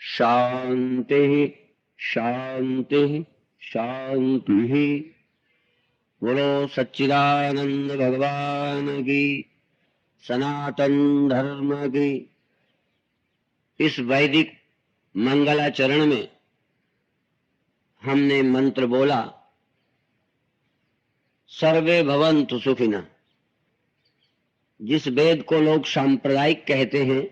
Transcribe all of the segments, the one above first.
शांति शांति शांति। बोलो सच्चिदानंद भगवान की, सनातन धर्म की। इस वैदिक मंगलाचरण में हमने मंत्र बोला, सर्वे भवन्तु सुखिनः। जिस वेद को लोग सांप्रदायिक कहते हैं,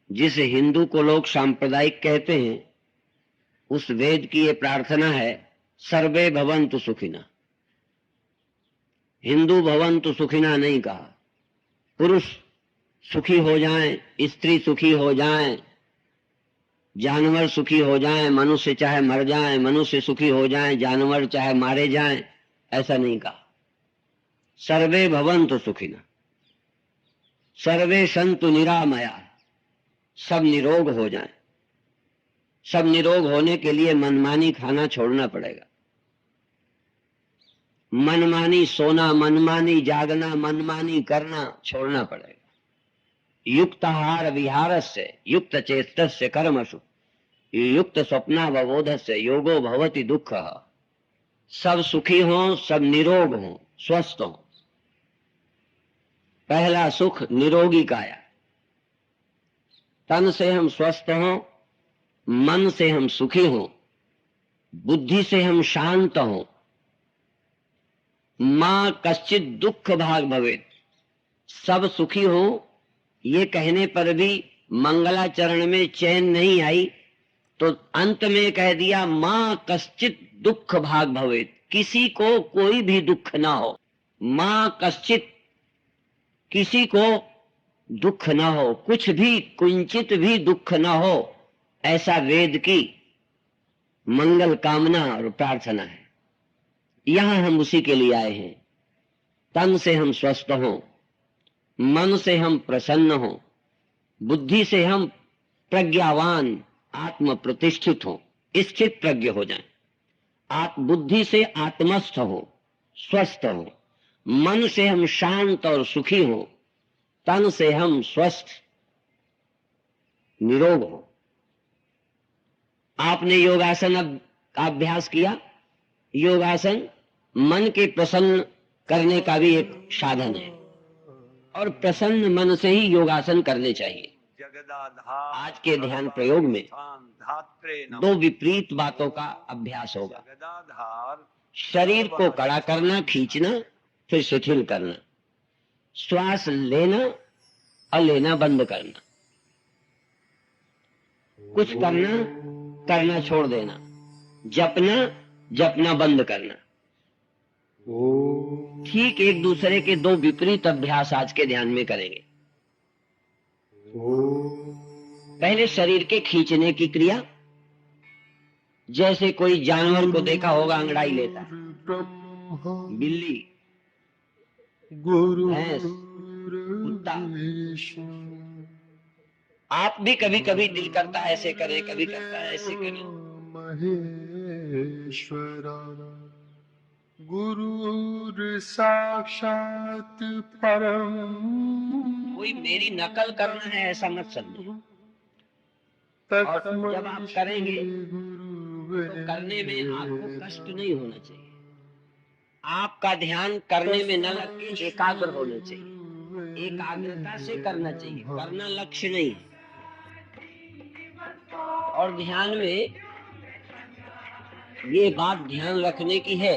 जिस हिंदू को लोग सांप्रदायिक कहते हैं, उस वेद की ये प्रार्थना है, सर्वे भवन्तु सुखिनः। हिंदू भवन्तु सुखिनः नहीं कहा। पुरुष सुखी हो जाएं, स्त्री सुखी हो जाएं, जानवर सुखी हो जाएं, मनुष्य चाहे मर जाएं, मनुष्य सुखी हो जाएं, जानवर चाहे मारे जाएं, ऐसा नहीं कहा। सर्वे भवन्तु सुखिनः, सर्वे सन्तु निरामया। सब निरोग हो जाएं। सब निरोग होने के लिए मनमानी खाना छोड़ना पड़ेगा। मनमानी सोना, मनमानी जागना, मनमानी करना छोड़ना पड़ेगा। युक्त आहार विहारस्य युक्त चेतस्य कर्मसु युक्त स्वप्नावबोधस्य योगो भवति दुःखः। सब सुखी हों, सब निरोग हों, स्वस्थ हों। पहला सुख निरोगी काया। तन से हम स्वस्थ हों, मन से हम सुखी हों, बुद्धि से हम शांत हों। मां कश्चित दुख भाग भवेत्। सब सुखी हो ये कहने पर भी मंगलाचरण में चैन नहीं आई, तो अंत में कह दिया मां कश्चित दुख भाग भवेत्। किसी को कोई भी दुख ना हो। मां कश्चित, किसी को दुख ना हो, कुछ भी कुंचित भी दुख ना हो, ऐसा वेद की मंगल कामना और प्रार्थना है। यहां हम उसी के लिए आए हैं। तन से हम स्वस्थ हों, मन से हम प्रसन्न हों, बुद्धि से हम प्रज्ञावान आत्म प्रतिष्ठित हों, स्थित प्रज्ञ हो जाएं। बुद्धि से आत्मस्थ हो, स्वस्थ हो। मन से हम शांत और सुखी हो, तन से हम स्वस्थ निरोग हो। आपने योगासन अभ्यास किया। योगासन मन के प्रसन्न करने का भी एक साधन है, और प्रसन्न मन से ही योगासन करने चाहिए। आज के ध्यान प्रयोग में दो विपरीत बातों का अभ्यास होगा। शरीर को कड़ा करना, खींचना, फिर शिथिल करना। श्वास लेना और लेना बंद करना। कुछ करना, करना छोड़ देना। जपना, जपना बंद करना। ठीक एक दूसरे के दो विपरीत अभ्यास आज के ध्यान में करेंगे। पहले शरीर के खींचने की क्रिया, जैसे कोई जानवर को देखा होगा अंगड़ाई लेता है, बिल्ली, भैंस, कुत्ता। आप भी कभी कभी दिल करता है ऐसे करें, कभी करता है ऐसे करें। गुरु साक्षात परम। कोई मेरी नकल करना है ऐसा मत समझो। और जब आप करेंगे तो करने में आपको कष्ट नहीं होना चाहिए। आपका ध्यान करने में न लग के एकाग्र होना चाहिए। एकाग्रता से करना चाहिए, करना लक्ष्य नहीं है। और ध्यान में ये बात ध्यान रखने की है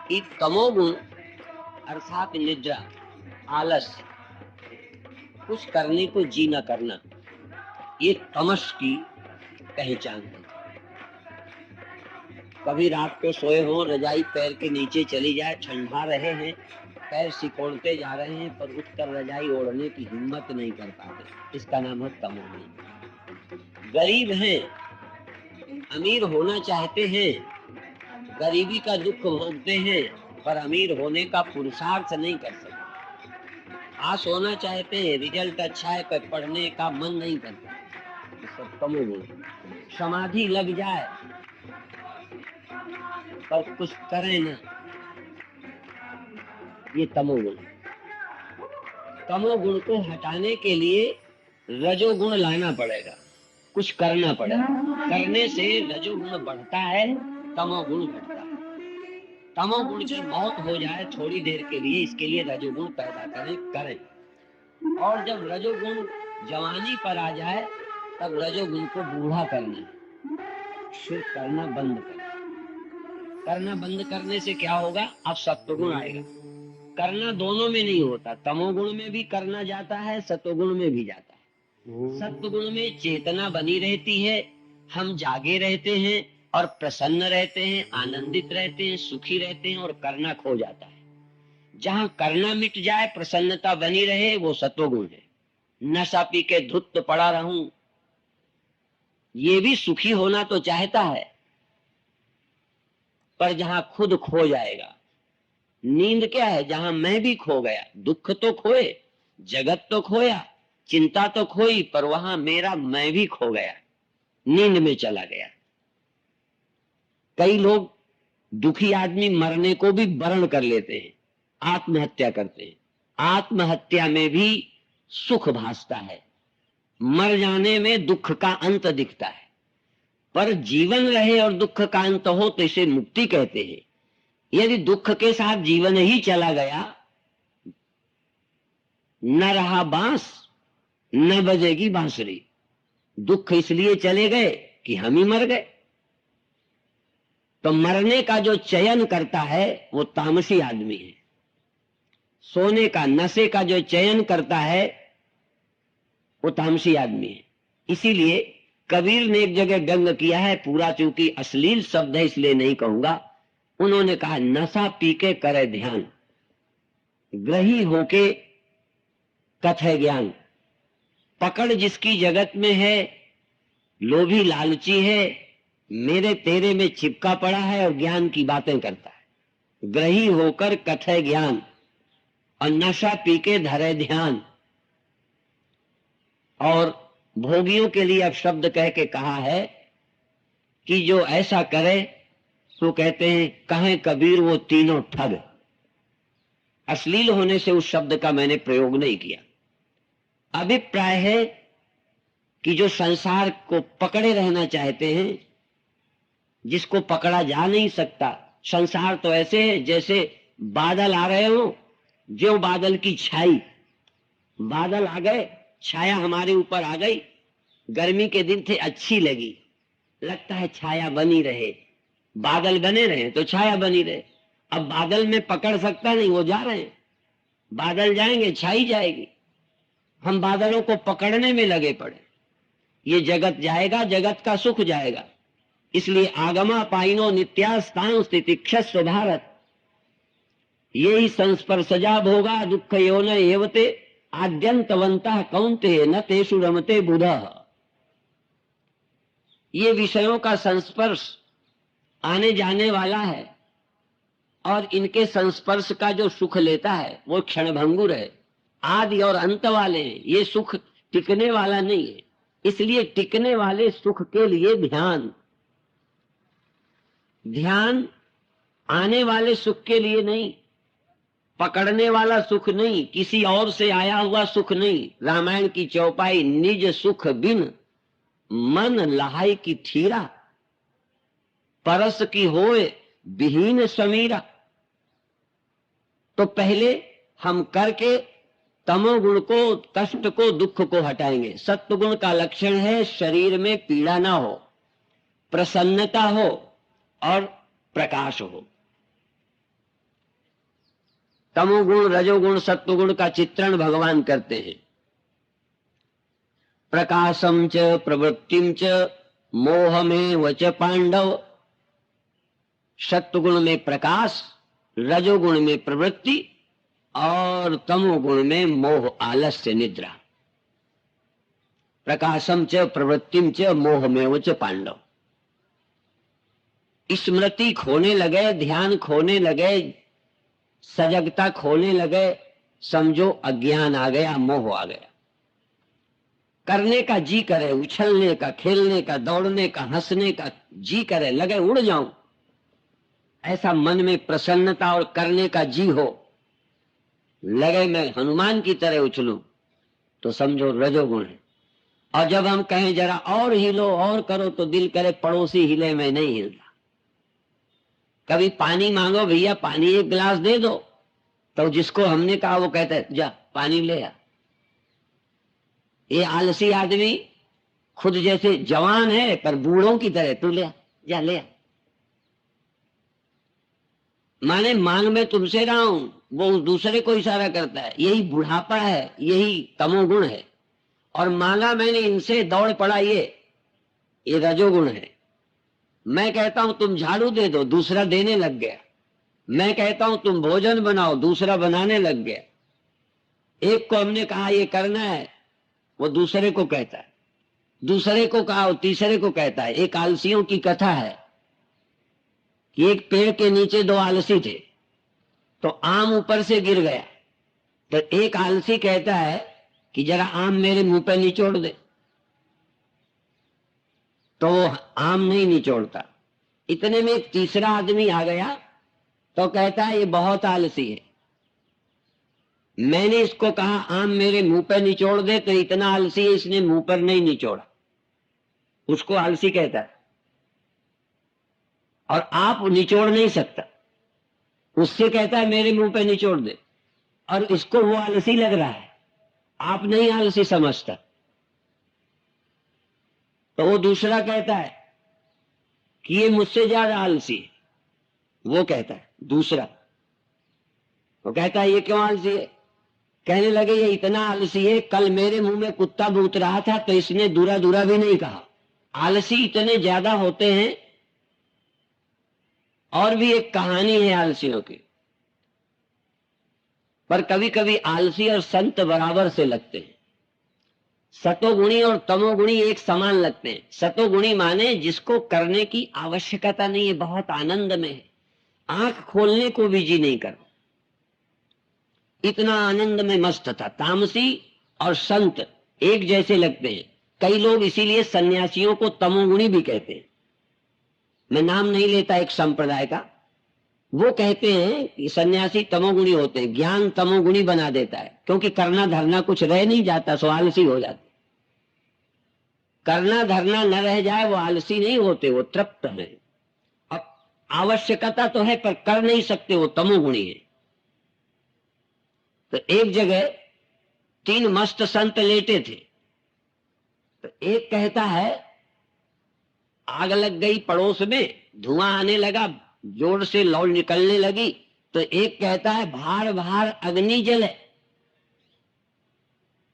कि तमोगुण अर्थात निद्रा, आलस्य, कुछ करने को जी न करना, ये तमस की पहचान है। कभी रात को सोए हो, रजाई पैर के नीचे चली जाए, ठंडा रहे हैं, पैर सिकोड़ते जा रहे हैं, पर उठकर रजाई ओढ़ने की हिम्मत नहीं कर पाते, इसका नाम है तमोगुण। गरीब हैं, अमीर होना चाहते हैं, गरीबी का दुख भोगते हैं, पर अमीर होने का पुरुषार्थ नहीं कर सकते। पास होना चाहते हैं, रिजल्ट अच्छा है, पर पढ़ने का मन नहीं करता, सब तमोगुण। समाधि लग जाए पर कुछ करें ना, ये तमोगुण। तमोगुण को हटाने के लिए रजोगुण लाना पड़ेगा, कुछ करना पड़ेगा। करने से रजोगुण बढ़ता है, तमोगुण घटता है। तमोगुण की मौत हो जाए थोड़ी देर के लिए, इसके लिए रजोगुण पैदा करें। और जब रजोगुण जवानी पर आ जाए तब रजोगुण को बूढ़ा करना है, फिर करना बंद करना बंद करने से क्या होगा, अब सत्वगुण आएगा। करना दोनों में नहीं होता, तमोगुण में भी करना जाता है, सत्वगुण में भी जाता है। सत्वगुण में चेतना बनी रहती है, हम जागे रहते हैं और प्रसन्न रहते हैं, आनंदित रहते हैं, सुखी रहते हैं, और करना खो जाता है। जहां करना मिट जाए, प्रसन्नता बनी रहे, वो सत्वगुण है। नशा पी के धुत पड़ा रहूं, ये भी सुखी होना तो चाहता है, पर जहां खुद खो जाएगा। नींद क्या है, जहां मैं भी खो गया, दुख तो खोए, जगत तो खोया, चिंता तो खोई, पर वहां मेरा मैं भी खो गया, नींद में चला गया। कई लोग दुखी आदमी मरने को भी वरण कर लेते हैं, आत्महत्या करते हैं। आत्महत्या में भी सुख भासता है, मर जाने में दुख का अंत दिखता है। पर जीवन रहे और दुख का अंत हो तो इसे मुक्ति कहते हैं। यदि दुख के साथ जीवन ही चला गया, न रहा बांस न बजेगी बांसुरी। दुख इसलिए चले गए कि हम ही मर गए। तो मरने का जो चयन करता है वो तामसी आदमी है। सोने का, नशे का जो चयन करता है वो तामसी आदमी है। इसीलिए कबीर ने एक जगह व्यंग किया है, पूरा चूंकि अश्लील शब्द है इसलिए नहीं कहूंगा। उन्होंने कहा, नशा पी के करे ध्यान, ग्रही होके कथे ज्ञान। पकड़ जिसकी जगत में है, लोभी लालची है, मेरे तेरे में चिपका पड़ा है और ज्ञान की बातें करता है। ग्रही होकर कथे ज्ञान और नशा पी के धरे ध्यान। और भोगियों के लिए अब शब्द कह के कहा है कि जो ऐसा करे तो कहते हैं, कहें कबीर वो तीनों ठग। अश्लील होने से उस शब्द का मैंने प्रयोग नहीं किया। अभिप्राय है कि जो संसार को पकड़े रहना चाहते हैं, जिसको पकड़ा जा नहीं सकता। संसार तो ऐसे है जैसे बादल आ रहे हो, जो बादल की छाई, बादल आ गए, छाया हमारे ऊपर आ गई। गर्मी के दिन थे, अच्छी लगी, लगता है छाया बनी रहे, बादल बने रहे तो छाया बनी रहे। अब बादल में पकड़ सकता नहीं, वो जा रहे हैं, बादल जाएंगे छाई जाएगी, हम बादलों को पकड़ने में लगे पड़े। ये जगत जाएगा, जगत का सुख जाएगा। इसलिए आगमा पाइनो नित्यास्तान स्थितिक्षस्व भारत, ये ही संस्पर्शजा भोगा दुख योन एवते आद्यंतवंतः कौन्तेय न तेषु रमते बुधः। ये विषयों का संस्पर्श आने जाने वाला है, और इनके संस्पर्श का जो सुख लेता है वो क्षणभंगुर है, आदि और अंत वाले हैं। ये सुख टिकने वाला नहीं है। इसलिए टिकने वाले सुख के लिए ध्यान, ध्यान आने वाले सुख के लिए नहीं, पकड़ने वाला सुख नहीं, किसी और से आया हुआ सुख नहीं। रामायण की चौपाई, निज सुख बिन मन लहाई की थीरा, परस की होए विहीन समीरा। तो पहले हम करके तमोगुण को, कष्ट को, दुख को हटाएंगे। सत्वगुण का लक्षण है शरीर में पीड़ा ना हो, प्रसन्नता हो और प्रकाश हो। तमोगुण, रजोगुण, सत्वगुण का चित्रण भगवान करते हैं। प्रकाशम च प्रवृत्तिम च मोह में वच पांडव। सत्वगुण में प्रकाश, रजोगुण में प्रवृत्ति और तमोगुण में मोह, आलस्य, निद्रा। प्रकाशम च प्रवृत्तिम च मोह में वच पांडव। स्मृति खोने लगे, ध्यान खोने लगे, सजगता खोने लगे, समझो अज्ञान आ गया, मोह आ गया। करने का जी करे, उछलने का, खेलने का, दौड़ने का, हंसने का जी करे, लगे उड़ जाऊं, ऐसा मन में प्रसन्नता और करने का जी हो, लगे मैं हनुमान की तरह उछलूं, तो समझो रजोगुण है। और जब हम कहें जरा और हिलो और करो तो दिल करे पड़ोसी हिले, मैं नहीं हिलता। कभी पानी मांगो, भैया पानी एक गिलास दे दो, तो जिसको हमने कहा वो कहता है जा पानी ले आ। ये आलसी आदमी खुद जैसे जवान है पर बूढ़ों की तरह, तू ले आ, जा ले आ। माने मांग में तुमसे रहा हूं, वो दूसरे को इशारा करता है। यही बुढ़ापा है, यही तमोगुण है। और मांगा मैंने इनसे, दौड़ पड़ा, ये रजोगुण है। मैं कहता हूं तुम झाड़ू दे दो, दूसरा देने लग गया। मैं कहता हूं तुम भोजन बनाओ, दूसरा बनाने लग गया। एक को हमने कहा ये करना है, वो दूसरे को कहता है। दूसरे को कहा, वो तीसरे को कहता है। एक आलसियों की कथा है कि एक पेड़ के नीचे दो आलसी थे, तो आम ऊपर से गिर गया। तो एक आलसी कहता है कि जरा आम मेरे मुंह पे निचोड़ दे, तो वो आम नहीं निचोड़ता। इतने में एक तीसरा आदमी आ गया, तो कहता है ये बहुत आलसी है, मैंने इसको कहा आम मेरे मुंह पे निचोड़ दे, तो इतना आलसी है इसने मुंह पर नहीं निचोड़ा। उसको आलसी कहता है। और आप निचोड़ नहीं सकता, उससे कहता है मेरे मुंह पे निचोड़ दे, और इसको वो आलसी लग रहा है, आप नहीं आलसी समझता। तो वो दूसरा कहता है कि ये मुझसे ज्यादा आलसी है। वो कहता है दूसरा, वो कहता है ये क्यों आलसी है? कहने लगे ये इतना आलसी है, कल मेरे मुंह में कुत्ता भूत रहा था तो इसने दूरा दूरा भी नहीं कहा। आलसी इतने ज्यादा होते हैं। और भी एक कहानी है आलसियों की, पर कभी कभी आलसी और संत बराबर से लगते हैं। सतोगुणी और तमोगुणी एक समान लगते हैं। सतोगुणी माने जिसको करने की आवश्यकता नहीं है, बहुत आनंद में है, आंख खोलने को भी जी नहीं कर, इतना आनंद में मस्त था। तामसी और संत एक जैसे लगते हैं। कई लोग इसीलिए सन्यासियों को तमोगुणी भी कहते हैं। मैं नाम नहीं लेता एक संप्रदाय का। वो कहते हैं कि सन्यासी तमोगुणी होते हैं, ज्ञान तमोगुणी बना देता है, क्योंकि करना धरना कुछ रह नहीं जाता, सो आलसी हो जाते। करना धरना न रह जाए वो आलसी नहीं होते, वो तृप्त है। अब आवश्यकता तो है पर कर नहीं सकते, वो तमोगुणी है। तो एक जगह 3 मस्त संत लेटे थे। तो एक कहता है आग लग गई पड़ोस में, धुआं आने लगा, जोर से लौ निकलने लगी। तो एक कहता है भार भार अग्नि जले,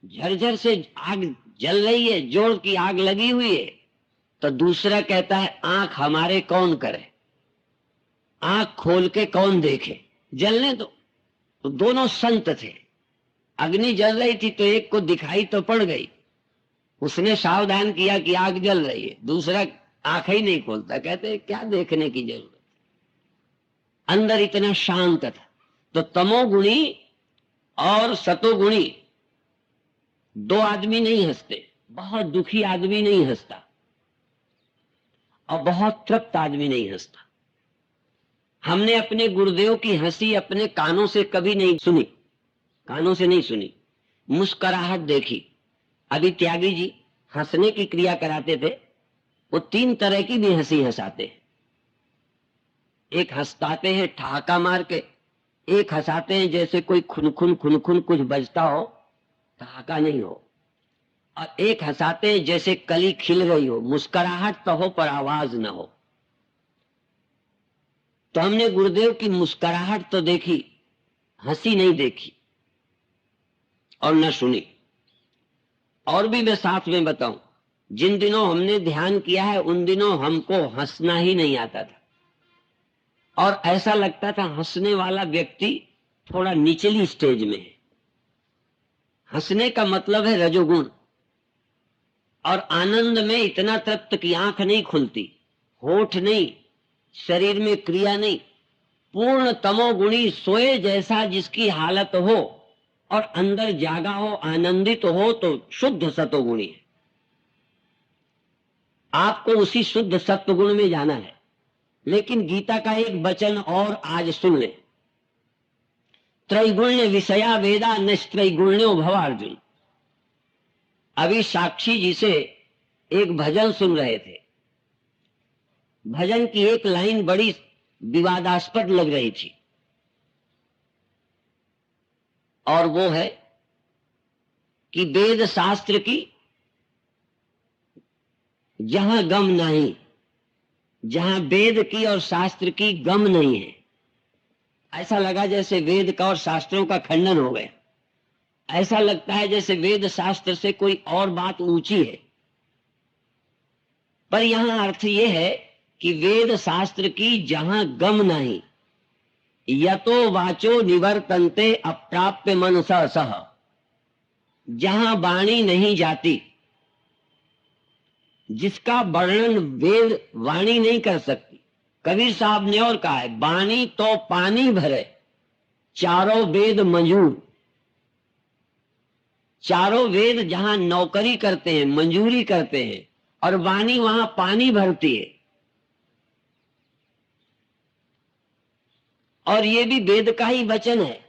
झरझर से आग जल रही है, जोर की आग लगी हुई है। तो दूसरा कहता है आंख हमारे कौन करे, आंख खोल के कौन देखे, जलने दो। तो दोनों संत थे। अग्नि जल रही थी तो एक को दिखाई तो पड़ गई, उसने सावधान किया कि आग जल रही है। दूसरा आंख ही नहीं खोलता, कहते क्या देखने की जरूरत, अंदर इतना शांत था। तो तमोगुणी और सतोगुणी 2 आदमी नहीं हंसते। बहुत दुखी आदमी नहीं हंसता और बहुत तृप्त आदमी नहीं हंसता। हमने अपने गुरुदेव की हंसी अपने कानों से कभी नहीं सुनी, कानों से नहीं सुनी, मुस्कुराहट देखी। अभी त्यागी जी हंसने की क्रिया कराते थे, वो 3 तरह की भी हंसी हंसाते हैं। एक हंसताते हैं ठहाका मार के, एक हंसाते हैं जैसे कोई खुनखुन खुनखुन कुछ बजता हो, ठहाका नहीं हो, और एक हंसाते हैं जैसे कली खिल रही हो, मुस्कुराहट तो हो पर आवाज न हो। तो हमने गुरुदेव की मुस्कुराहट तो देखी, हंसी नहीं देखी और न सुनी। और भी मैं साथ में बताऊं, जिन दिनों हमने ध्यान किया है उन दिनों हमको हंसना ही नहीं आता था, और ऐसा लगता था हंसने वाला व्यक्ति थोड़ा निचली स्टेज में है। हंसने का मतलब है रजोगुण, और आनंद में इतना तृप्त कि आंख नहीं खुलती, होठ नहीं, शरीर में क्रिया नहीं, पूर्ण तमोगुणी, सोए जैसा जिसकी हालत हो और अंदर जागा हो, आनंदित हो, तो शुद्ध सतोगुणी है। आपको उसी शुद्ध सत्वगुण में जाना है। लेकिन गीता का एक वचन और आज सुन ले, त्रैगुण्य विषया वेदा नैस्त्रैगुण्यो भव अर्जुन। अभी साक्षी जी से एक भजन सुन रहे थे। भजन की एक लाइन बड़ी विवादास्पद लग रही थी, और वो है कि वेद शास्त्र की जहां गम नहीं, जहां वेद की और शास्त्र की गम नहीं है, ऐसा लगा जैसे वेद का और शास्त्रों का खंडन हो गया। ऐसा लगता है जैसे वेद शास्त्र से कोई और बात ऊंची है। पर यहां अर्थ यह है कि वेद शास्त्र की जहां गम नहीं, यतो वाचो निवर्तन्ते अप्राप्य मनसा सह, जहां वाणी नहीं जाती, जिसका वर्णन वेद वाणी नहीं कर सकती। कबीर साहब ने और कहा है, वाणी तो पानी भरे चारों वेद मंजूर। चारों वेद जहां नौकरी करते हैं, मंजूरी करते हैं, और वाणी वहां पानी भरती है। और ये भी वेद का ही वचन है।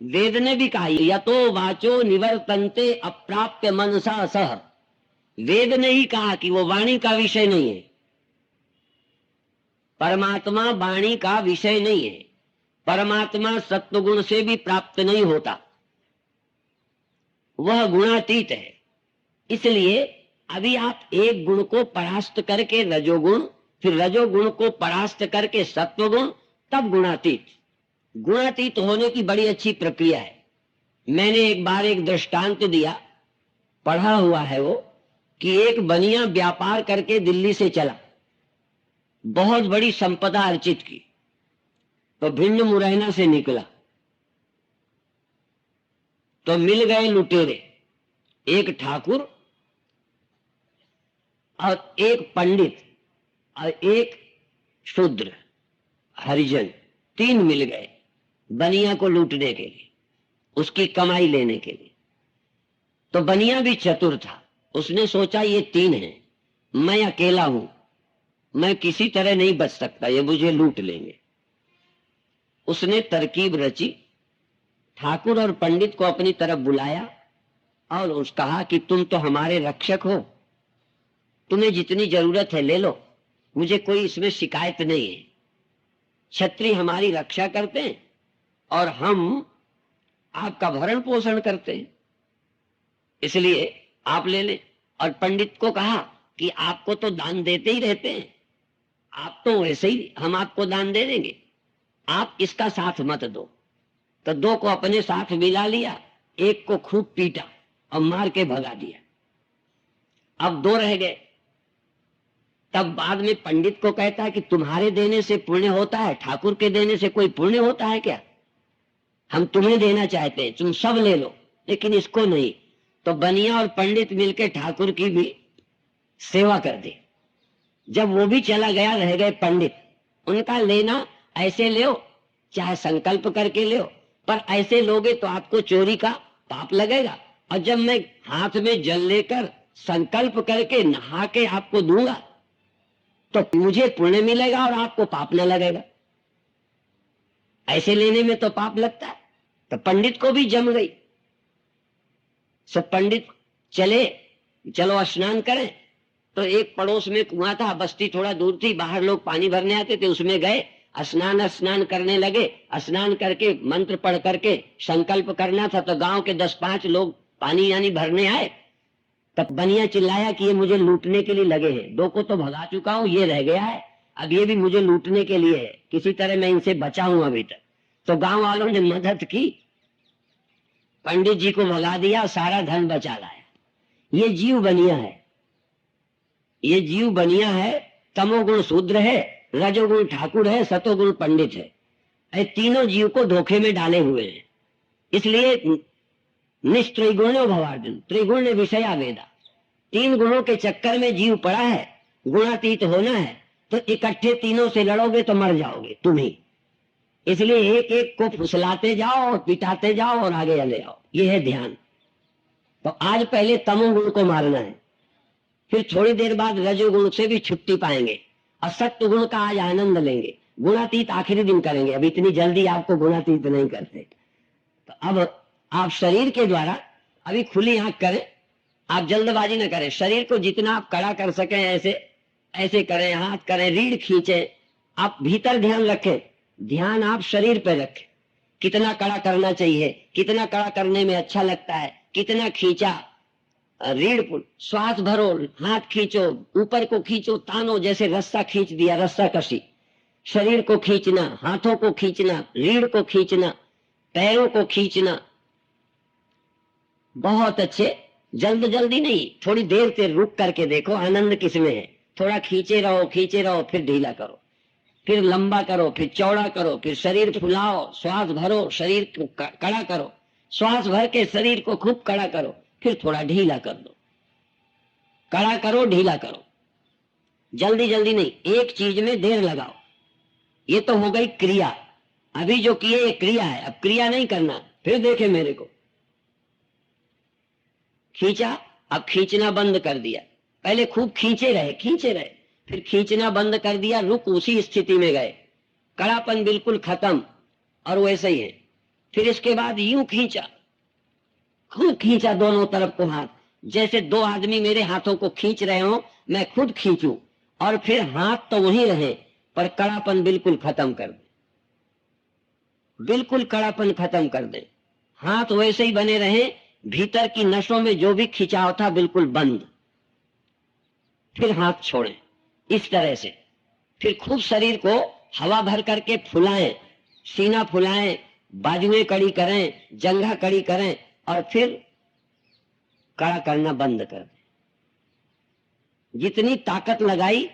वेद ने भी कहा, यतो वाचो निवर्तन्ते अप्राप्य मनसा सह। वेद ने ही कहा कि वो वाणी का विषय नहीं है। परमात्मा वाणी का विषय नहीं है। परमात्मा सत्वगुण से भी प्राप्त नहीं होता, वह गुणातीत है। इसलिए अभी आप एक गुण को परास्त करके रजोगुण, फिर रजोगुण को परास्त करके सत्वगुण, तब गुणातीत। गुणातीत होने की बड़ी अच्छी प्रक्रिया है। मैंने एक बार एक दृष्टांत दिया, पढ़ा हुआ है वो, कि एक बनिया व्यापार करके दिल्ली से चला, बहुत बड़ी संपदा अर्जित की, तो भिंड मुरैना से निकला तो मिल गए लुटेरे, एक ठाकुर और एक पंडित और एक शूद्र हरिजन, तीन मिल गए बनिया को लूटने के लिए, उसकी कमाई लेने के लिए। तो बनिया भी चतुर था, उसने सोचा ये तीन हैं, मैं अकेला हूं, मैं किसी तरह नहीं बच सकता, ये मुझे लूट लेंगे। उसने तरकीब रची, ठाकुर और पंडित को अपनी तरफ बुलाया और उस कहा कि तुम तो हमारे रक्षक हो, तुम्हें जितनी जरूरत है ले लो, मुझे कोई इसमें शिकायत नहीं है। क्षत्रिय हमारी रक्षा करते हैं और हम आपका भरण पोषण करते हैं, इसलिए आप ले लें। और पंडित को कहा कि आपको तो दान देते ही रहते हैं, आप तो वैसे ही, हम आपको दान दे देंगे, आप इसका साथ मत दो। तो दो को अपने साथ मिला लिया, एक को खूब पीटा और मार के भगा दिया। अब दो रह गए। तब बाद में पंडित को कहता है कि तुम्हारे देने से पुण्य होता है, ठाकुर के देने से कोई पुण्य होता है क्या? हम तुम्हें देना चाहते हैं, तुम सब ले लो, लेकिन इसको नहीं। तो बनिया और पंडित मिलकर ठाकुर की भी सेवा कर दी। जब वो भी चला गया, रह गए पंडित। उनका लेना ऐसे ले, चाहे संकल्प करके ले, पर ऐसे लोगे तो आपको चोरी का पाप लगेगा, और जब मैं हाथ में जल लेकर संकल्प करके नहा के आपको दूंगा तो मुझे पुण्य मिलेगा और आपको पाप न लगेगा। ऐसे लेने में तो पाप लगता है। तो पंडित को भी जम गई। सब पंडित चले, चलो स्नान करें। तो एक पड़ोस में कुआं था, बस्ती थोड़ा दूर थी, बाहर लोग पानी भरने आते थे, उसमें गए, स्नान करने लगे। स्नान करके मंत्र पढ़ करके संकल्प करना था, तो गांव के 10-5 लोग पानी यानी भरने आए। तब बनिया चिल्लाया कि ये मुझे लूटने के लिए लगे हैं, दो को तो भगा चुका हूं, ये रह गया है, अब ये भी मुझे लूटने के लिए है, किसी तरह मैं इनसे बचा हूं अभी तक। तो गांव वालों ने मदद की, पंडित जी को भगा दिया, सारा धन बचा लाया। ये जीव बनिया है, ये जीव बनिया है। तमोगुण शूद्र है, रजोगुण ठाकुर है, सतोगुण पंडित है। ये तीनों जीव को धोखे में डाले हुए हैं। इसलिए निस्त्रिगुण्यो भवार्जुन, त्रिगुण विषया वेदा। 3 गुणों के चक्कर में जीव पड़ा है। गुणातीत होना है तो इकट्ठे तीनों से लड़ोगे तो मर जाओगे तुम ही। इसलिए एक एक को फुसलाते जाओ और पिटाते जाओ और आगे चले जाओ, ये है ध्यान। तो आज पहले तमोगुण को मारना है, फिर थोड़ी देर बाद रजोगुण से भी छुट्टी पाएंगे और सत्व गुण का आज आनंद लेंगे। गुणातीत आखिरी दिन करेंगे, अब इतनी जल्दी आपको गुणातीत नहीं करते। तो अब आप शरीर के द्वारा अभी खुली आंख करें आप जल्दबाजी न करें, शरीर को जितना आप कड़ा कर सकें ऐसे ऐसे करें, हाथ करें, रीढ़ खींचे, आप भीतर ध्यान रखें, ध्यान आप शरीर पे रखें, कितना कड़ा करना चाहिए, कितना कड़ा करने में अच्छा लगता है, कितना खींचा, रीढ़ पुल, श्वास भरो, हाथ खींचो, ऊपर को खींचो, तानो, जैसे रस्सा खींच दिया, रस्सा कसी, शरीर को खींचना, हाथों को खींचना, रीढ़ को खींचना, पैरों को खींचना, बहुत अच्छे। जल्द जल्दी नहीं, थोड़ी देर से रुक करके देखो आनंद किसमें है। थोड़ा खींचे रहो, खींचे रहो, फिर ढीला करो, फिर लंबा करो, फिर चौड़ा करो, फिर शरीर फुलाओ, श्वास भरो, शरीर को कड़ा करो, श्वास भर के शरीर को खूब कड़ा करो, फिर थोड़ा ढीला कर दो, कड़ा करो, ढीला करो, जल्दी जल्दी नहीं, एक चीज में देर लगाओ। ये तो हो गई क्रिया, अभी जो किए ये क्रिया है, अब क्रिया नहीं करना। फिर देखे मेरे को, खींचा, अब खींचना बंद कर दिया, पहले खूब खींचे रहे, खींचे रहे, फिर खींचना बंद कर दिया, रुक उसी स्थिति में गए, कड़ापन बिल्कुल खत्म, और वैसे ही है। फिर इसके बाद यूं खींचा, खूब खींचा दोनों तरफ को हाथ, जैसे दो आदमी मेरे हाथों को खींच रहे हो, मैं खुद खींचूं, और फिर हाथ तो वहीं रहे पर कड़ापन बिल्कुल खत्म कर दे, बिल्कुल कड़ापन खत्म कर दे, हाथ वैसे ही बने रहे, भीतर की नसों में जो भी खिंचाव था बिल्कुल बंद। फिर हाथ छोड़ें इस तरह से, फिर खूब शरीर को हवा भर करके फुलाएं, सीना फुलाएं, बाजुएं कड़ी करें, जंघा कड़ी करें, और फिर कड़ा करना बंद कर दें। जितनी ताकत लगाई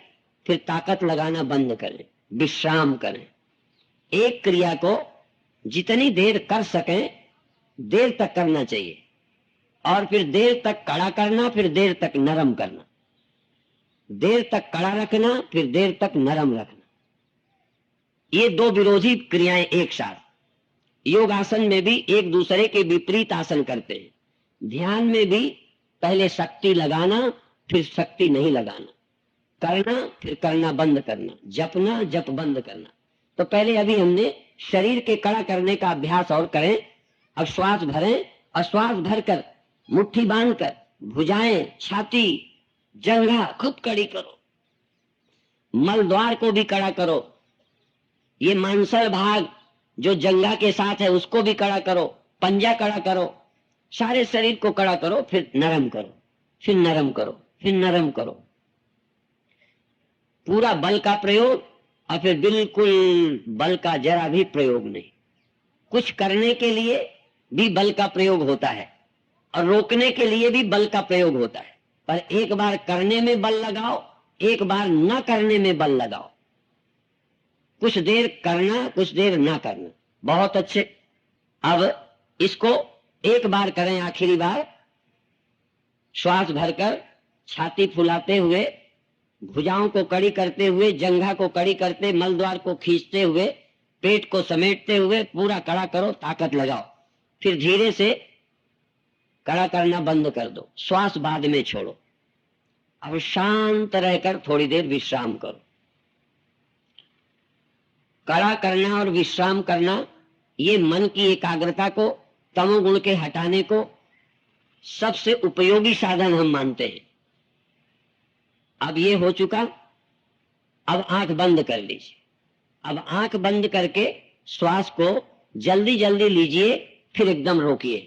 फिर ताकत लगाना बंद करें, विश्राम करें। एक क्रिया को जितनी देर कर सकें देर तक करना चाहिए, और फिर देर तक कड़ा करना, फिर देर तक नरम करना, देर तक कड़ा रखना, फिर देर तक नरम रखना। ये दो विरोधी क्रियाएं एक साथ। योगासन में भी एक दूसरे के विपरीत आसन करते हैं। ध्यान में भी पहले शक्ति लगाना, फिर शक्ति नहीं लगाना, करना, फिर करना बंद करना, जपना, जप बंद करना। तो पहले अभी हमने शरीर के कड़ा करने का अभ्यास और करें। अब श्वास भरें, और श्वास भरकर मुट्ठी बांधकर भुजाएं, छाती, जंघा खूब कड़ी करो, मल द्वार को भी कड़ा करो, ये मांसल भाग जो जंघा के साथ है उसको भी कड़ा करो, पंजा कड़ा करो, सारे शरीर को कड़ा करो, फिर नरम करो, फिर नरम करो, फिर नरम करो, पूरा बल का प्रयोग, और फिर बिल्कुल बल का जरा भी प्रयोग नहीं। कुछ करने के लिए भी बल का प्रयोग होता है, और रोकने के लिए भी बल का प्रयोग होता है, पर एक बार करने में बल लगाओ, एक बार न करने में बल लगाओ। कुछ देर करना, कुछ देर ना करना, बहुत अच्छे। अब इसको एक बार करें, आखिरी बार, श्वास भरकर, छाती फुलाते हुए, भुजाओं को कड़ी करते हुए, जंघा को कड़ी करते, मलद्वार को खींचते हुए, पेट को समेटते हुए पूरा कड़ा करो, ताकत लगाओ, फिर धीरे से कड़ा करना बंद कर दो, श्वास बाद में छोड़ो। अब शांत रहकर थोड़ी देर विश्राम करो। कड़ा करना और विश्राम करना ये मन की एकाग्रता को, तमोगुण के हटाने को सबसे उपयोगी साधन हम मानते हैं। अब ये हो चुका, अब आंख बंद कर लीजिए। अब आंख बंद करके श्वास को जल्दी जल्दी लीजिए, फिर एकदम रोकिए,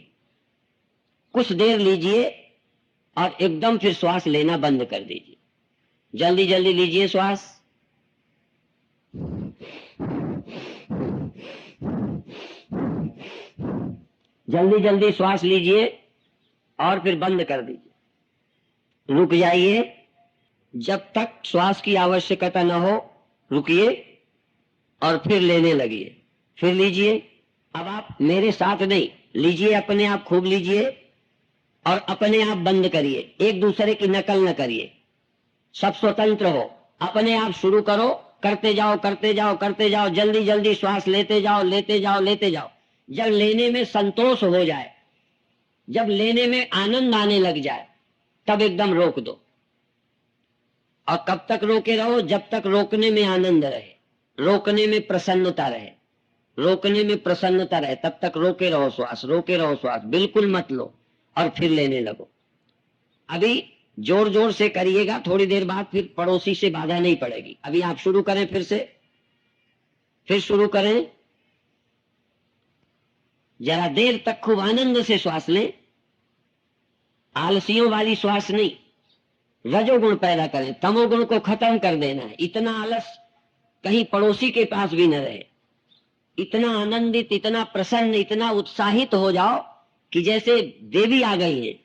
कुछ देर लीजिए और एकदम फिर श्वास लेना बंद कर दीजिए। जल्दी जल्दी लीजिए श्वास, जल्दी जल्दी श्वास लीजिए और फिर बंद कर दीजिए। रुक जाइए, जब तक श्वास की आवश्यकता न हो रुकिए और फिर लेने लगिए, फिर लीजिए। अब आप मेरे साथ नहीं, लीजिए अपने आप, खूब लीजिए और अपने आप बंद करिए, एक दूसरे की नकल न करिए, सब स्वतंत्र हो। अपने आप शुरू करो, करते जाओ करते जाओ करते जाओ, जल्दी जल्दी श्वास लेते जाओ लेते जाओ लेते जाओ। जब लेने में संतोष हो जाए, जब लेने में आनंद आने लग जाए, तब एकदम रोक दो। और कब तक रोके रहो? जब तक रोकने में आनंद रहे, रोकने में प्रसन्नता रहे, रोकने में प्रसन्नता रहे, तब तक रोके रहो श्वास, रोके रहो श्वास, बिल्कुल मत लो और फिर लेने लगो। अभी जोर जोर से करिएगा, थोड़ी देर बाद फिर पड़ोसी से बाधा नहीं पड़ेगी। अभी आप शुरू करें, फिर शुरू करें। जरा देर तक खूब आनंद से श्वास लें, आलसियों वाली श्वास नहीं। रजोगुण पैदा करें, तमोगुण को खत्म कर देना है। इतना आलस कहीं पड़ोसी के पास भी न रहे। इतना आनंदित, इतना प्रसन्न, इतना उत्साहित हो जाओ कि जैसे देवी आ गई है,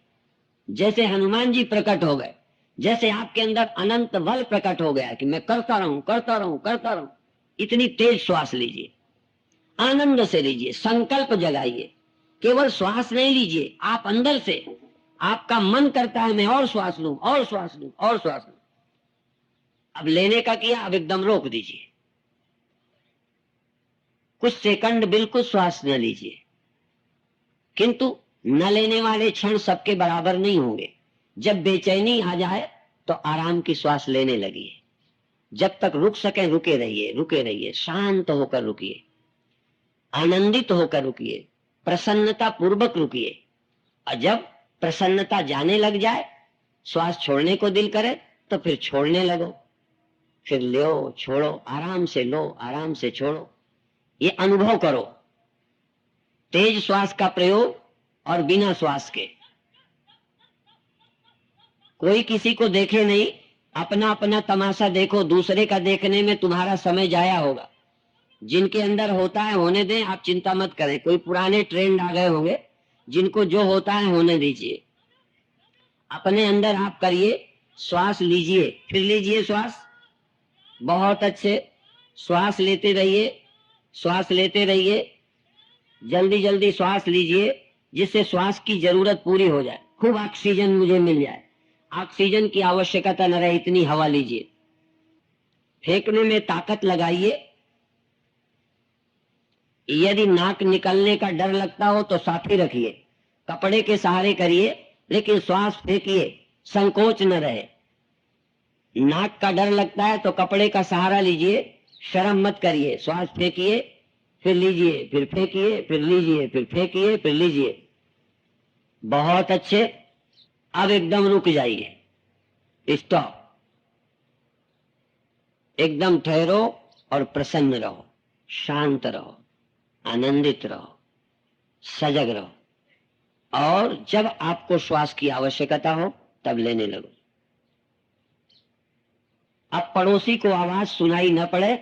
जैसे हनुमान जी प्रकट हो गए, जैसे आपके अंदर अनंत बल प्रकट हो गया कि मैं करता रहूं, करता रहूं, करता रहूं। इतनी तेज श्वास लीजिए, आनंद से लीजिए, संकल्प जगाइए। केवल श्वास नहीं लीजिए, आप अंदर से, आपका मन करता है मैं और श्वास लूं, और श्वास लूं, और श्वास लूं। अब लेने का किया, अब एकदम रोक दीजिए। कुछ सेकंड बिल्कुल श्वास न लीजिए, किंतु न लेने वाले क्षण सबके बराबर नहीं होंगे। जब बेचैनी आ जाए तो आराम की श्वास लेने लगिए। जब तक रुक सके रुके रहिए, रुके रहिए, शांत होकर रुकिए, आनंदित होकर रुकिए, प्रसन्नता पूर्वक रुकिए। और जब प्रसन्नता जाने लग जाए, श्वास छोड़ने को दिल करे तो फिर छोड़ने लगो, फिर लो, छोड़ो, आराम से लो, आराम से छोड़ो। ये अनुभव करो, तेज श्वास का प्रयोग और बिना श्वास के। कोई किसी को देखे नहीं, अपना अपना तमाशा देखो। दूसरे का देखने में तुम्हारा समय जाया होगा। जिनके अंदर होता है होने दें, आप चिंता मत करें। कोई पुराने ट्रेंड आ गए होंगे, जिनको जो होता है होने दीजिए। अपने अंदर आप करिए, श्वास लीजिए, फिर लीजिए श्वास, बहुत अच्छे। श्वास लेते रहिए, श्वास लेते रहिए, जल्दी जल्दी श्वास लीजिए, जिससे श्वास की जरूरत पूरी हो जाए। खूब ऑक्सीजन मुझे मिल जाए, ऑक्सीजन की आवश्यकता न रहे, इतनी हवा लीजिए। फेंकने में ताकत लगाइए। यदि नाक निकलने का डर लगता हो तो साथी रखिए, कपड़े के सहारे करिए, लेकिन श्वास फेंकिए, संकोच न रहे। नाक का डर लगता है तो कपड़े का सहारा लीजिए, शर्म मत करिए। श्वास फेंकिए, फिर लीजिए, फिर फेंकिए, फिर लीजिए, फिर फेंकिए, फिर लीजिए। बहुत अच्छे। अब एकदम रुक जाइए, स्टॉप। एकदम ठहरो और प्रसन्न रहो, शांत रहो, आनंदित रहो, सजग रहो। और जब आपको श्वास की आवश्यकता हो तब लेने लगो। अब पड़ोसी को आवाज सुनाई न पड़े,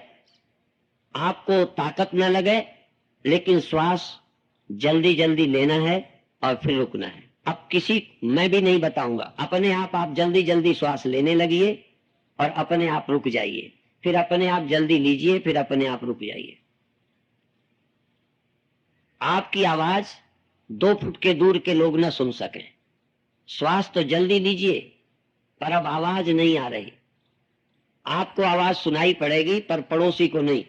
आपको ताकत न लगे, लेकिन श्वास जल्दी जल्दी लेना है और फिर रुकना है। अब किसी, मैं भी नहीं बताऊंगा, अपने आप जल्दी जल्दी श्वास लेने लगिए और अपने आप रुक जाइए, फिर अपने आप जल्दी लीजिए, फिर अपने आप रुक जाइए। आपकी आवाज 2 फुट के दूर के लोग न सुन सकें। श्वास तो जल्दी लीजिए, पर अब आवाज नहीं आ रही। आपको आवाज सुनाई पड़ेगी पर पड़ोसी को नहीं।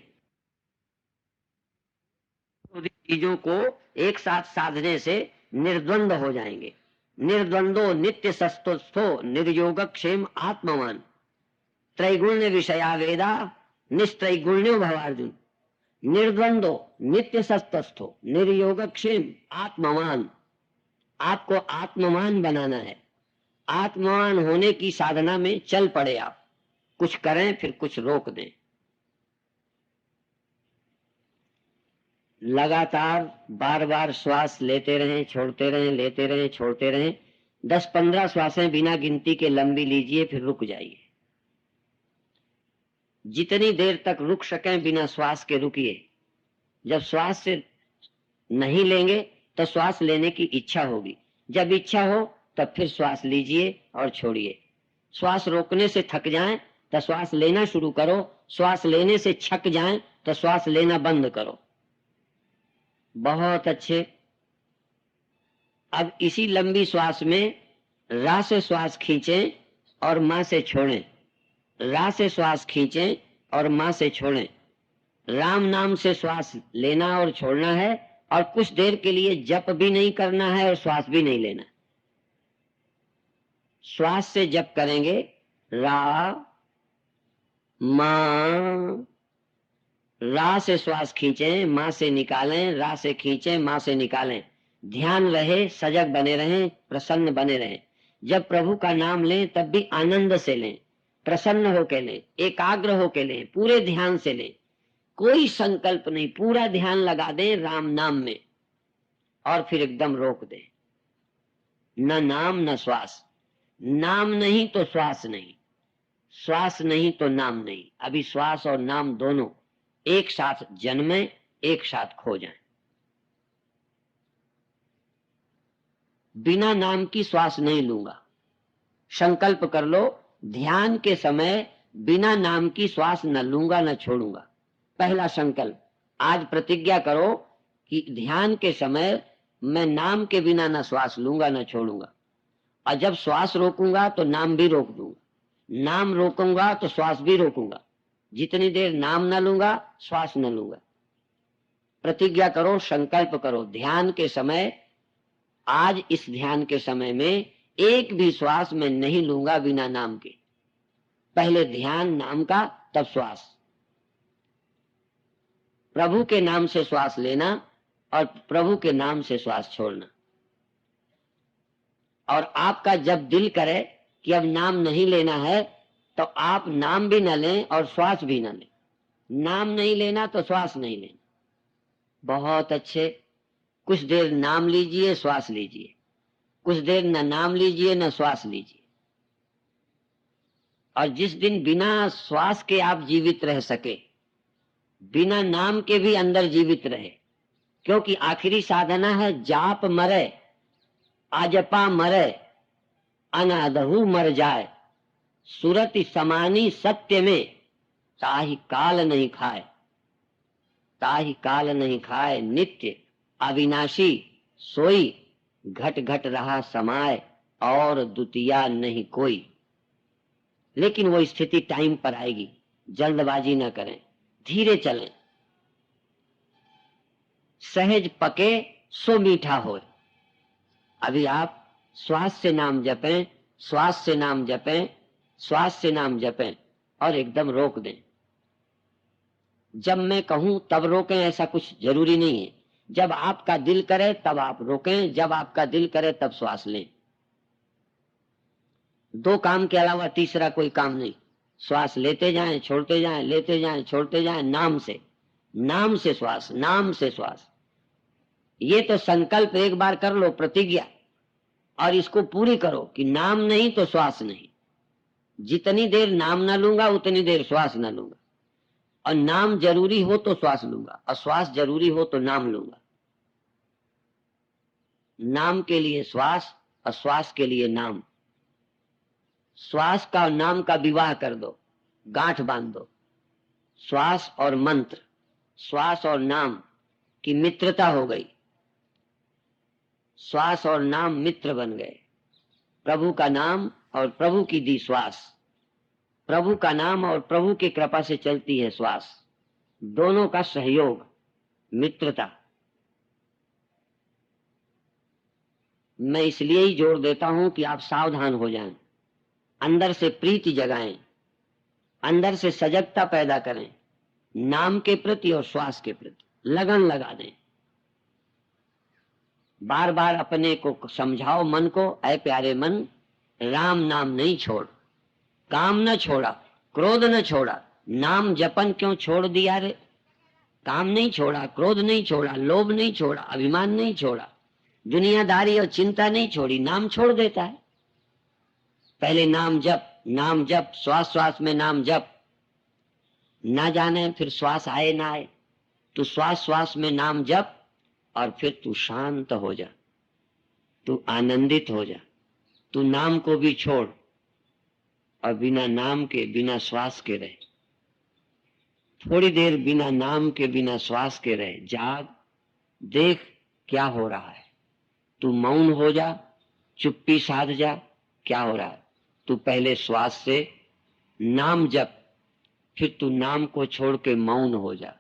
चीजों को एक साथ साधने से निर्द्वंद हो जाएंगे। निर्द्वंदो नित्य सस्तुस्थो निर्योग क्षेम आत्मवान त्रैगुण्य विषया वेदा निस्त्रैगुण्यो भवार्जुन। निर्द्वंदो नित्य सस्तस्थो निर्योग क्षेम आत्मवान। आपको आत्मवान बनाना है। आत्मवान होने की साधना में चल पड़े आप, कुछ करें फिर कुछ रोक दें। लगातार बार बार श्वास लेते रहें, छोड़ते रहें, लेते रहें, छोड़ते रहें। 10-15 श्वासें बिना गिनती के लंबी लीजिए, फिर रुक जाइए। जितनी देर तक रुक सकें बिना श्वास के रुकिए। जब श्वास से नहीं लेंगे तो श्वास लेने की इच्छा होगी। जब इच्छा हो तब फिर श्वास लीजिए और छोड़िए। श्वास रोकने से थक जाएं तो श्वास लेना शुरू करो। श्वास लेने से छक जाएं तो श्वास लेना बंद करो। बहुत अच्छे। अब इसी लंबी श्वास में रा से श्वास खींचें और मां से छोड़ें। रा से श्वास खींचें और मां से छोड़ें। राम नाम से श्वास लेना और छोड़ना है, और कुछ देर के लिए जप भी नहीं करना है और श्वास भी नहीं लेना। श्वास से जप करेंगे, रा मां। रा से श्वास खींचें, मां से निकालें, रा से खींचें, मां से निकालें। ध्यान रहे, सजग बने रहें, प्रसन्न बने रहें। जब प्रभु का नाम लें तब भी आनंद से लें, प्रसन्न होके लें, एकाग्र होके लें, पूरे ध्यान से लें, कोई संकल्प नहीं, पूरा ध्यान लगा दें राम नाम में और फिर एकदम रोक दें। न नाम न श्वास, नाम नहीं तो श्वास नहीं, श्वास नहीं तो नाम नहीं। अभी श्वास और नाम दोनों एक साथ जन्मे, एक साथ खो जाएं। बिना नाम की श्वास नहीं लूंगा, संकल्प कर लो, ध्यान के समय बिना नाम की श्वास न लूंगा न छोड़ूंगा। पहला संकल्प, आज प्रतिज्ञा करो कि ध्यान के समय मैं नाम के बिना न श्वास लूंगा न छोड़ूंगा, और जब श्वास रोकूंगा तो नाम भी रोक दूंगा, नाम रोकूंगा तो श्वास भी रोकूंगा। जितनी देर नाम न लूंगा श्वास न लूंगा। प्रतिज्ञा करो, संकल्प करो, ध्यान के समय, आज इस ध्यान के समय में एक भी श्वास मैं नहीं लूंगा बिना नाम के। पहले ध्यान नाम का, तब श्वास। प्रभु के नाम से श्वास लेना और प्रभु के नाम से श्वास छोड़ना। और आपका जब दिल करे कि अब नाम नहीं लेना है तो आप नाम भी न लें और श्वास भी न लें। नाम नहीं लेना तो श्वास नहीं लेना। बहुत अच्छे, कुछ देर नाम लीजिए, श्वास लीजिए, कुछ देर न नाम लीजिए न श्वास लीजिए। और जिस दिन बिना श्वास के आप जीवित रह सके, बिना नाम के भी अंदर जीवित रहे, क्योंकि आखिरी साधना है जाप मरे, आजपा मरे, अनादहु मर जाए, सुरति समानी सत्य में, ताहि काल नहीं खाए, ताहि काल नहीं खाए, नित्य अविनाशी सोई, घट घट रहा समाए, और द्वितीया नहीं कोई। लेकिन वो स्थिति टाइम पर आएगी, जल्दबाजी न करें, धीरे चलें। सहज पके सो मीठा होए। अभी आप श्वास से नाम जपें, श्वास से नाम जपें, श्वास से नाम जपें और एकदम रोक दें। जब मैं कहूं तब रोकें, ऐसा कुछ जरूरी नहीं है। जब आपका दिल करे तब आप रोकें, जब आपका दिल करे तब श्वास लें। दो काम के अलावा तीसरा कोई काम नहीं। श्वास लेते जाएं, छोड़ते जाएं, लेते जाएं, छोड़ते जाएं, नाम से, नाम से श्वास, नाम से श्वास। ये तो संकल्प एक बार कर लो, प्रतिज्ञा, और इसको पूरी करो कि नाम नहीं तो श्वास नहीं। जितनी देर नाम ना लूंगा उतनी देर श्वास ना लूंगा, और नाम जरूरी हो तो श्वास लूंगा, और श्वास जरूरी हो तो नाम लूंगा। नाम के लिए श्वास और श्वास के लिए नाम। श्वास का और नाम का विवाह कर दो, गांठ बांध दो। श्वास और मंत्र, श्वास और नाम की मित्रता हो गई। श्वास और नाम मित्र बन गए। प्रभु का नाम और प्रभु की दी श्वास, प्रभु का नाम और प्रभु की कृपा से चलती है श्वास, दोनों का सहयोग, मित्रता। मैं इसलिए ही जोर देता हूं कि आप सावधान हो जाएं, अंदर से प्रीति जगाएं, अंदर से सजगता पैदा करें, नाम के प्रति और श्वास के प्रति लगन लगा दें। बार बार अपने को समझाओ, मन को, ऐ प्यारे मन, राम नाम नहीं छोड़। काम न छोड़ा, क्रोध न छोड़ा, नाम जपन क्यों छोड़ दिया रे? काम नहीं छोड़ा, क्रोध नहीं छोड़ा, लोभ नहीं छोड़ा, अभिमान नहीं छोड़ा, दुनियादारी और चिंता नहीं छोड़ी, नाम छोड़ देता है। पहले नाम जप, नाम जप, श्वास श्वास में नाम जप। ना जाने फिर श्वास आए ना आए, तू श्वास श्वास में नाम जप और फिर तू शांत हो जा, तू आनंदित हो जा, तू नाम को भी छोड़ और बिना नाम के, बिना श्वास के रहे। थोड़ी देर बिना नाम के, बिना श्वास के रहे, जाग, देख क्या हो रहा है। तू मौन हो जा, चुप्पी साध जा, क्या हो रहा है। तू पहले श्वास से नाम जप, फिर तू नाम को छोड़ के मौन हो जा,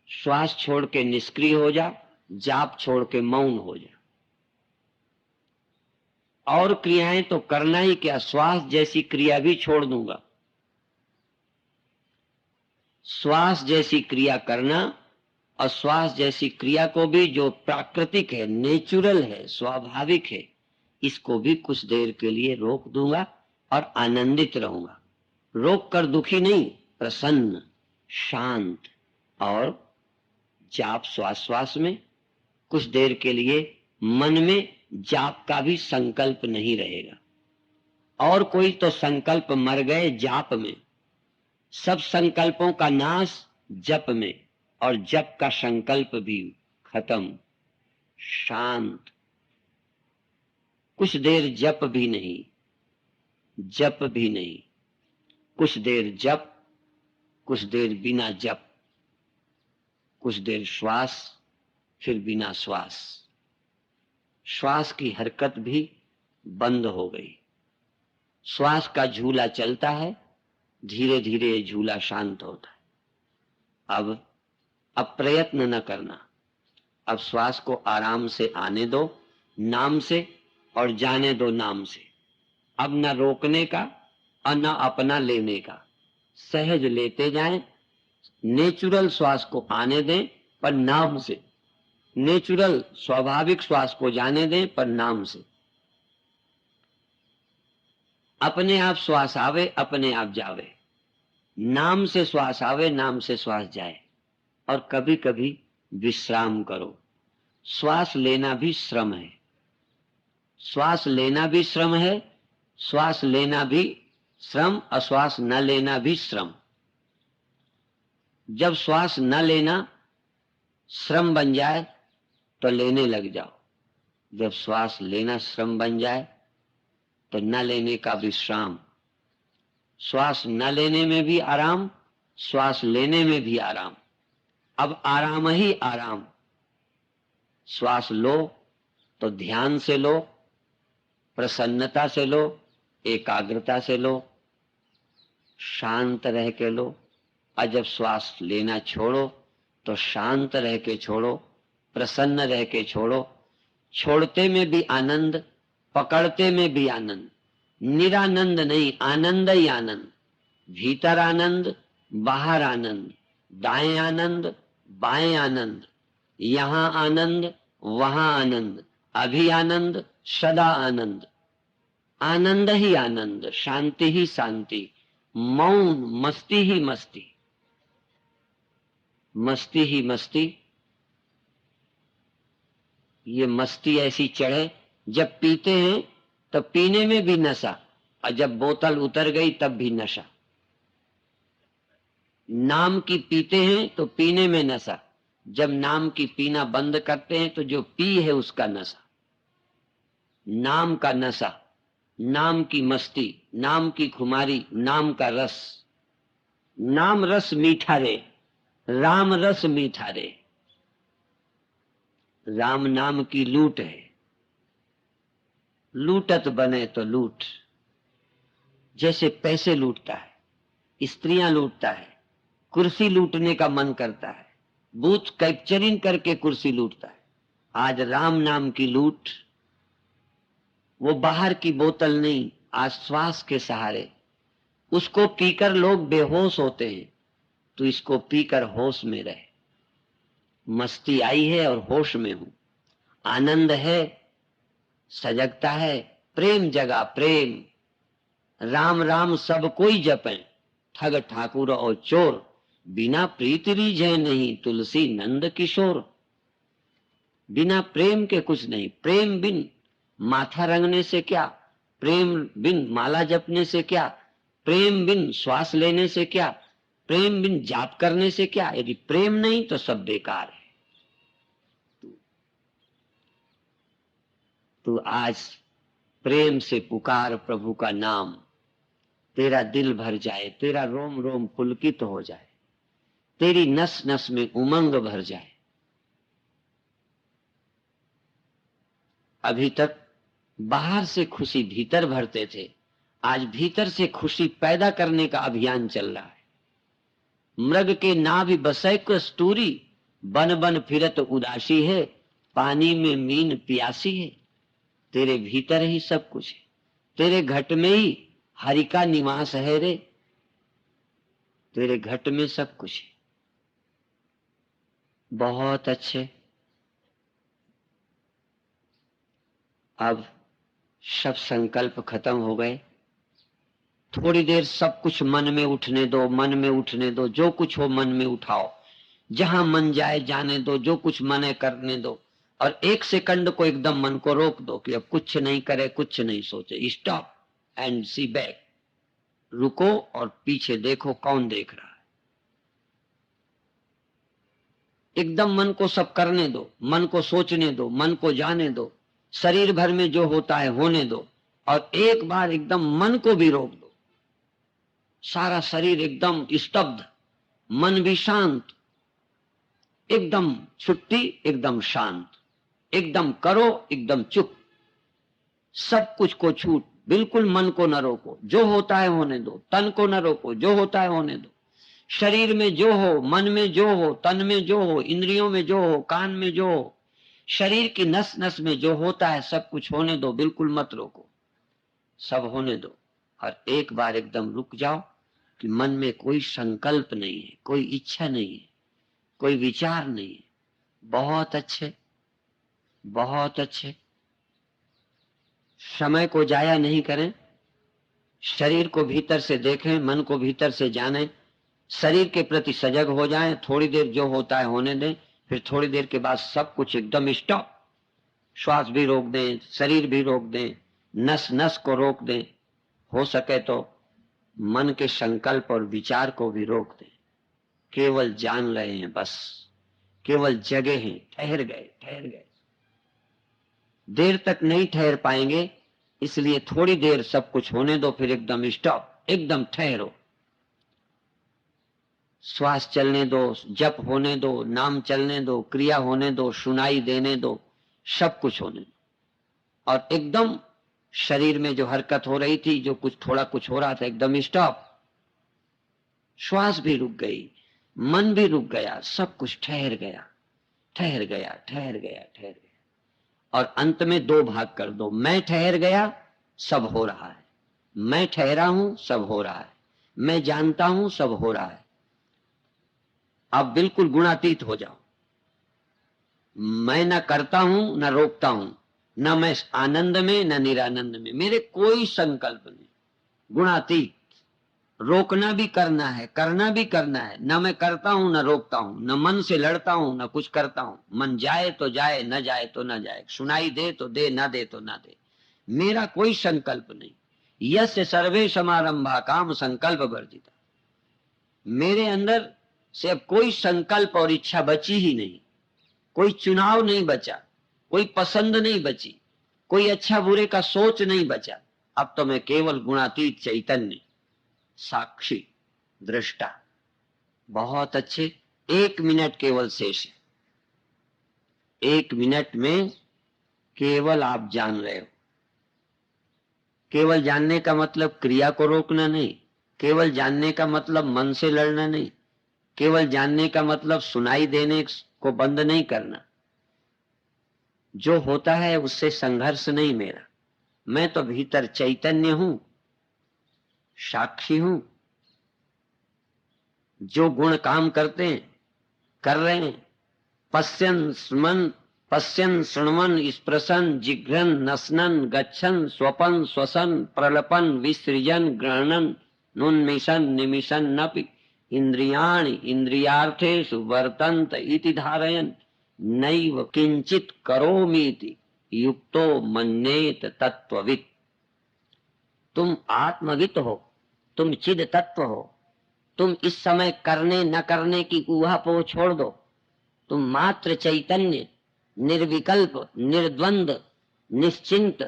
श्वास छोड़ के निष्क्रिय हो जा, जाप छोड़ के मौन हो जा। और क्रियाएं तो करना ही क्या, श्वास जैसी क्रिया भी छोड़ दूंगा। श्वास जैसी क्रिया करना और श्वास जैसी क्रिया को भी, जो प्राकृतिक है, नेचुरल है, स्वाभाविक है, इसको भी कुछ देर के लिए रोक दूंगा और आनंदित रहूंगा। रोक कर दुखी नहीं, प्रसन्न, शांत। और जाप श्वास श्वास में कुछ देर के लिए मन में जाप का भी संकल्प नहीं रहेगा। और कोई तो संकल्प मर गए जाप में, सब संकल्पों का नाश जप में, और जप का संकल्प भी खत्म, शांत। कुछ देर जप भी नहीं, जप भी नहीं, कुछ देर जप, कुछ देर बिना जप, कुछ देर श्वास, फिर बिना श्वास। श्वास की हरकत भी बंद हो गई। श्वास का झूला चलता है, धीरे धीरे झूला शांत होता है। अब प्रयत्न न करना, अब श्वास को आराम से आने दो नाम से और जाने दो नाम से। अब न रोकने का और न अपना लेने का, सहज लेते जाएं। नेचुरल श्वास को आने दें पर नाम से, नेचुरल स्वाभाविक श्वास को जाने दें पर नाम से। अपने आप श्वास आवे, अपने आप जावे, नाम से श्वास आवे, नाम से श्वास जाए। और कभी कभी विश्राम करो। श्वास लेना भी श्रम है, श्वास लेना भी श्रम है, श्वास लेना भी श्रम और श्वास न लेना भी श्रम। जब श्वास न लेना श्रम बन जाए तो लेने लग जाओ। जब श्वास लेना श्रम बन जाए तो न लेने का विश्राम। श्वास न लेने में भी आराम, श्वास लेने में भी आराम। अब आराम ही आराम। श्वास लो तो ध्यान से लो, प्रसन्नता से लो, एकाग्रता से लो, शांत रह के लो। और जब श्वास लेना छोड़ो तो शांत रह के छोड़ो, प्रसन्न रह के छोड़ो। छोड़ते में भी आनंद, पकड़ते में भी आनंद। निरानंद नहीं, आनंद ही आनंद। भीतर आनंद, बाहर आनंद, दाएं आनंद, बाएं आनंद, यहां आनंद, वहां आनंद, अभी आनंद, सदा आनंद। आनंद ही आनंद, शांति ही शांति, मौन, मस्ती ही मस्ती, मस्ती ही मस्ती। ये मस्ती ऐसी चढ़े, जब पीते हैं तब पीने में भी नशा, और जब बोतल उतर गई तब भी नशा। नाम की पीते हैं तो पीने में नशा, जब नाम की पीना बंद करते हैं तो जो पी है उसका नशा। नाम का नशा, नाम की मस्ती, नाम की खुमारी, नाम का रस। नाम रस मीठा रे, राम रस मीठा रे। राम नाम की लूट है, लूटत बने तो लूट। जैसे पैसे लूटता है, स्त्रियां लूटता है, कुर्सी लूटने का मन करता है, बूथ कैप्चरिंग करके कुर्सी लूटता है। आज राम नाम की लूट, वो बाहर की बोतल नहीं, आज श्वास के सहारे। उसको पीकर लोग बेहोश होते हैं, तो इसको पीकर होश में रहे। मस्ती आई है और होश में हूं, आनंद है, सजगता है, प्रेम जगा, प्रेम। राम राम सब कोई जपें, ठग ठाकुर और चोर, बिना प्रीति रीझे नहीं तुलसी नंद किशोर। बिना प्रेम के कुछ नहीं। प्रेम बिन माथा रंगने से क्या, प्रेम बिन माला जपने से क्या, प्रेम बिन श्वास लेने से क्या, प्रेम बिन जाप करने से क्या। यदि प्रेम नहीं तो सब बेकार है। तू आज प्रेम से पुकार प्रभु का नाम, तेरा दिल भर जाए, तेरा रोम रोम पुलकित हो जाए, तेरी नस नस में उमंग भर जाए। अभी तक बाहर से खुशी भीतर भरते थे, आज भीतर से खुशी पैदा करने का अभियान चल रहा है। मृग के नाभि बसै कस्तूरी, बन बन फिरत उदासी है, पानी में मीन प्यासी है। तेरे भीतर ही सब कुछ है, तेरे घट में ही हरि का निवास है रे। तेरे घट में सब कुछ है। बहुत अच्छे। अब सब संकल्प खत्म हो गए। थोड़ी देर सब कुछ मन में उठने दो, मन में उठने दो, जो कुछ हो मन में उठाओ, जहां मन जाए जाने दो, जो कुछ मन है करने दो। और 1 सेकंड को एकदम मन को रोक दो कि अब कुछ नहीं करे, कुछ नहीं सोचे। Stop and see back. रुको और पीछे देखो कौन देख रहा है। एकदम मन को सब करने दो, मन को सोचने दो, मन को जाने दो, शरीर भर में जो होता है होने दो। और एक बार एकदम मन को भी रोक दो। सारा शरीर एकदम स्तब्ध, मन भी शांत, एकदम छुट्टी, एकदम शांत, एकदम करो, एकदम चुप, सब कुछ को छूट। बिल्कुल मन को न रोको, जो होता है होने दो। तन को न रोको, जो होता है होने दो। शरीर में जो हो, मन में जो हो, तन में जो हो, इंद्रियों में जो हो, कान में जो हो, शरीर की नस नस में जो होता है सब कुछ होने दो। बिल्कुल मत रोको, सब होने दो। और एक बार एकदम रुक जाओ कि मन में कोई संकल्प नहीं है, कोई इच्छा नहीं है, कोई विचार नहीं है। बहुत अच्छे, बहुत अच्छे। समय को जाया नहीं करें, शरीर को भीतर से देखें, मन को भीतर से जानें, शरीर के प्रति सजग हो जाएं। थोड़ी देर जो होता है होने दें, फिर थोड़ी देर के बाद सब कुछ एकदम स्टॉप। श्वास भी रोक दें, शरीर भी रोक दें, नस नस को रोक दें, हो सके तो मन के संकल्प और विचार को भी रोक दें। केवल जान रहे हैं, बस केवल जगे हैं, ठहर गए, ठहर गए। देर तक नहीं ठहर पाएंगे, इसलिए थोड़ी देर सब कुछ होने दो, फिर एकदम स्टॉप, एकदम ठहरो। श्वास चलने दो, जप होने दो, नाम चलने दो, क्रिया होने दो, सुनाई देने दो, सब कुछ होने दो। और एकदम शरीर में जो हरकत हो रही थी, जो कुछ थोड़ा कुछ हो रहा था, एकदम स्टॉप। श्वास भी रुक गई, मन भी रुक गया, सब कुछ ठहर गया, ठहर गया, ठहर गया, ठहर गया। और अंत में 2 भाग कर दो। मैं ठहर गया, सब हो रहा है। मैं ठहरा हूं, सब हो रहा है। मैं जानता हूं, सब हो रहा है। अब बिल्कुल गुणातीत हो जाओ। मैं न करता हूं, न रोकता हूं, न मैं आनंद में न निरानंद में, मेरे कोई संकल्प नहीं। गुणातीत। रोकना भी करना है, करना भी करना है। न मैं करता हूं, न रोकता हूं, न मन से लड़ता हूं, न कुछ करता हूं। मन जाए तो जाए, न जाए तो न जाए, सुनाई दे तो दे, न दे तो न दे। मेरा कोई संकल्प नहीं। यस्य सर्वे समारंभा काम संकल्प वर्जिता। मेरे अंदर से अब कोई संकल्प और इच्छा बची ही नहीं। कोई चुनाव नहीं बचा, कोई पसंद नहीं बची, कोई अच्छा बुरे का सोच नहीं बचा। अब तो मैं केवल गुणातीत चैतन्य, साक्षी, दृष्टा। बहुत अच्छे। 1 मिनट केवल शेष है। 1 मिनट में केवल आप जान रहे हो। केवल जानने का मतलब क्रिया को रोकना नहीं, केवल जानने का मतलब मन से लड़ना नहीं, केवल जानने का मतलब सुनाई देने को बंद नहीं करना। जो होता है उससे संघर्ष नहीं मेरा। मैं तो भीतर चैतन्य हूं, साक्षी हूं। जो गुण काम करते हैं, कर रहे हैं। पश्यन स्मन, पश्यन शृण्वन स्पृशन जिघ्रन नसनन गच्छन स्वपन श्वसन प्रलपन विसृजन ग्रहणन नुन्मिषन निमिषन नपि इंद्रियाणि इंद्रियार्थेषु वर्तन्त इति धारयन् नैव किंचित करोमीति युक्तो मन्येत तत्ववित्। तुम आत्मवित हो, तुम चिद तत्व हो। तुम इस समय करने न करने की ऊहापोह छोड़ दो। तुम मात्र चैतन्य, निर्विकल्प, निर्द्वंद, निश्चिंत,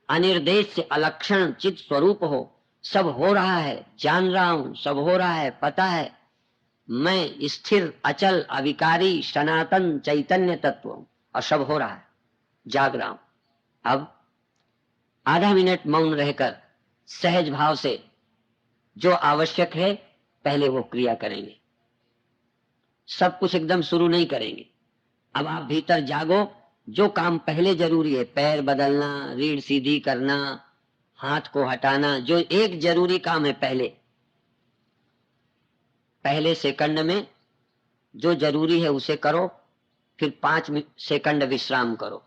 अनिर्देश, अलक्षण चित स्वरूप हो। सब हो रहा है, जान रहा हूं, सब हो रहा है, पता है। मैं स्थिर, अचल, अविकारी, सनातन चैतन्य तत्व हूं और सब हो रहा है, जाग रहा हूं। अब आधा मिनट मौन रहकर सहज भाव से जो आवश्यक है पहले वो क्रिया करेंगे। सब कुछ एकदम शुरू नहीं करेंगे। अब आप भीतर जागो। जो काम पहले जरूरी है, पैर बदलना, रीढ़ सीधी करना, हाथ को हटाना, जो एक जरूरी काम है, पहले सेकंड में जो जरूरी है उसे करो। फिर 5 सेकंड विश्राम करो।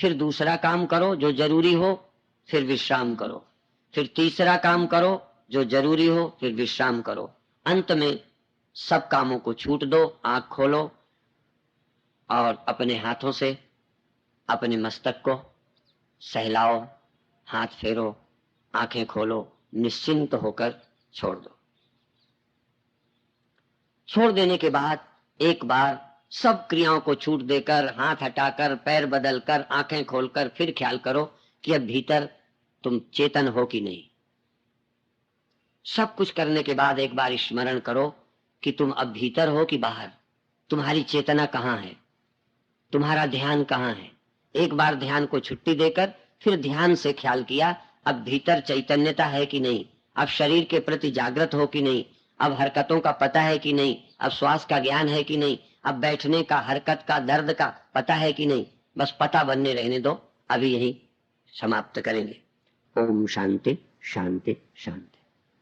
फिर दूसरा काम करो जो जरूरी हो, फिर विश्राम करो, फिर तीसरा काम करो जो जरूरी हो, फिर विश्राम करो। अंत में सब कामों को छूट दो, आंख खोलो और अपने हाथों से अपने मस्तक को सहलाओ, हाथ फेरो, आंखें खोलो, निश्चिंत होकर छोड़ दो। छोड़ देने के बाद एक बार सब क्रियाओं को छूट देकर, हाथ हटाकर, पैर बदलकर, आंखें खोलकर फिर ख्याल करो कि अब भीतर तुम चेतन हो कि नहीं। सब कुछ करने के बाद एक बार स्मरण करो कि तुम अब भीतर हो कि बाहर, तुम्हारी चेतना कहाँ है, तुम्हारा ध्यान कहाँ है। एक बार ध्यान को छुट्टी देकर फिर ध्यान से ख्याल किया अब भीतर चैतन्यता है कि नहीं, अब शरीर के प्रति जागृत हो कि नहीं, अब हरकतों का पता है कि नहीं, अब श्वास का ज्ञान है कि नहीं, अब बैठने का, हरकत का, दर्द का पता है कि नहीं। बस पता बनने रहने दो। अभी यही समाप्त करेंगे। ओम शांति शांति शांति।